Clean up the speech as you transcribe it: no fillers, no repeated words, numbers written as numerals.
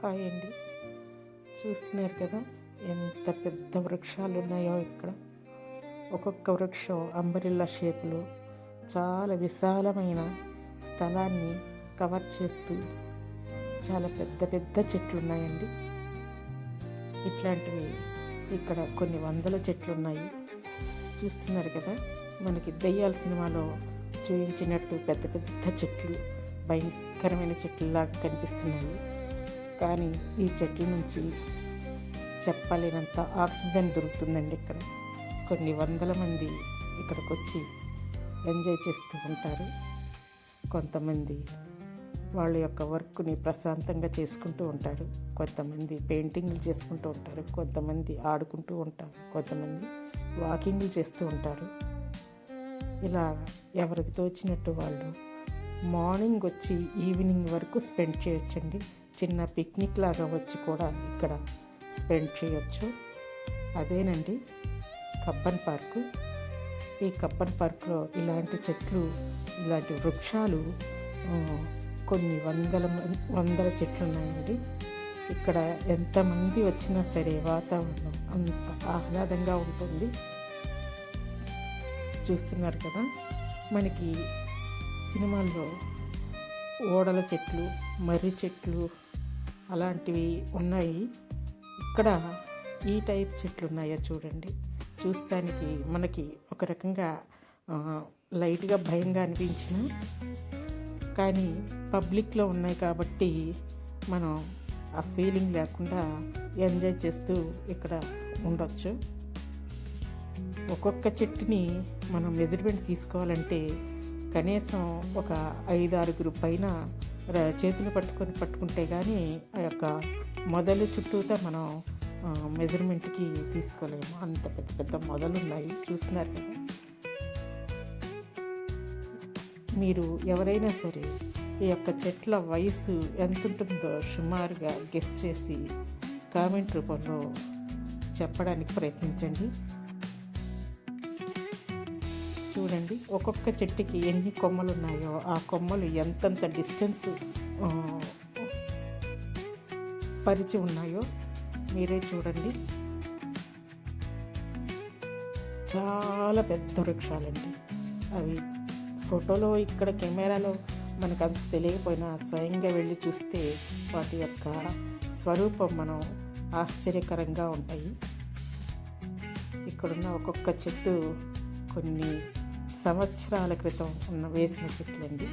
Hi అండి. చూస్తున్నారు కదా ఎంత పెద్ద వృక్షాలు ఉన్నాయో ఇక్కడ. ఒక్కొక్క వృక్షం అంబరిల్లా షేపులో చాలా విశాలమైన స్థలాన్ని కవర్ చేస్తూ చాలా పెద్ద పెద్ద చెట్లు ఉన్నాయండి. ఇట్లాంటివి ఇక్కడ కొన్ని వందల చెట్లు ఉన్నాయి. చూస్తున్నారు కదా, మనకి దెయ్యాల సినిమాలో చూపించినట్టు పెద్ద పెద్ద చెట్లు, భయంకరమైన చెట్లులాగా కనిపిస్తున్నాయి. కానీ ఈ చెట్ల నుంచి చెప్పలేనంత ఆక్సిజన్ దొరుకుతుందండి. ఇక్కడ కొన్ని వందల మంది ఇక్కడికి వచ్చి ఎంజాయ్ చేస్తూ ఉంటారు. కొంతమంది వాళ్ళ యొక్క వర్క్ని ప్రశాంతంగా చేసుకుంటూ ఉంటారు, కొంతమంది పెయింటింగ్లు చేసుకుంటూ ఉంటారు, కొంతమంది ఆడుకుంటూ ఉంటారు, కొంతమంది వాకింగ్లు చేస్తూ ఉంటారు. ఇలా ఎవరికి తోచినట్టు వాళ్ళు మార్నింగ్ వచ్చి ఈవినింగ్ వరకు స్పెండ్ చేయొచ్చండి. చిన్న పిక్నిక్ లాగా వచ్చి కూడా ఇక్కడ స్పెండ్ చేయొచ్చు. అదేనండి కబ్బన్ పార్కు. ఈ కబ్బన్ పార్కులో ఇలాంటి చెట్లు, ఇలాంటి వృక్షాలు కొన్ని వందల చెట్లు ఉన్నాయండి. ఇక్కడ ఎంతమంది వచ్చినా సరే వాతావరణం అంత ఆహ్లాదంగా ఉంటుంది. చూస్తున్నారు కదా, మనకి సినిమాల్లో ఓడల చెట్లు, మర్రి చెట్లు అలాంటివి ఉన్నాయి. ఇక్కడ ఈ టైప్ చెట్లు ఉన్నాయో చూడండి. చూస్తానికి మనకి ఒక రకంగా లైట్గా భయంగా అనిపించిన, కానీ పబ్లిక్లో ఉన్నాయి కాబట్టి మనం ఆ ఫీలింగ్ లేకుండా ఎంజాయ్ చేస్తూ ఇక్కడ ఉండొచ్చు. ఒక్కొక్క చెట్టుని మనం మెజర్మెంట్ తీసుకోవాలంటే కనీసం ఒక 5-6 పైన చేతులు పట్టుకుంటే కానీ ఆ యొక్క మొదలు చుట్టూతా మనం మెజర్మెంట్కి తీసుకోలేము. అంత పెద్ద పెద్ద మొదలు ఉన్నాయి. చూస్తున్నారు కదా. మీరు ఎవరైనా సరే ఈ యొక్క చెట్ల వయసు ఎంత ఉంటుందో సుమారుగా గెస్ చేసి కామెంట్ రూపంలో చెప్పడానికి ప్రయత్నించండి. చూడండి, ఒక్కొక్క చెట్టుకి ఎన్ని కొమ్మలు ఉన్నాయో, ఆ కొమ్మలు ఎంతంత డిస్టెన్స్ పరిచి ఉన్నాయో మీరే చూడండి. చాలా పెద్ద వృక్షాలండి అవి. ఫోటోలో ఇక్కడ కెమెరాలో మనకు అంత తెలియకపోయినా స్వయంగా వెళ్ళి చూస్తే వాటి యొక్క స్వరూపం మనం ఆశ్చర్యకరంగా ఉంటాయి. ఇక్కడున్న ఒక్కొక్క చెట్టు కొన్ని సంవత్సరాల క్రితం వేసిన చెట్లండి.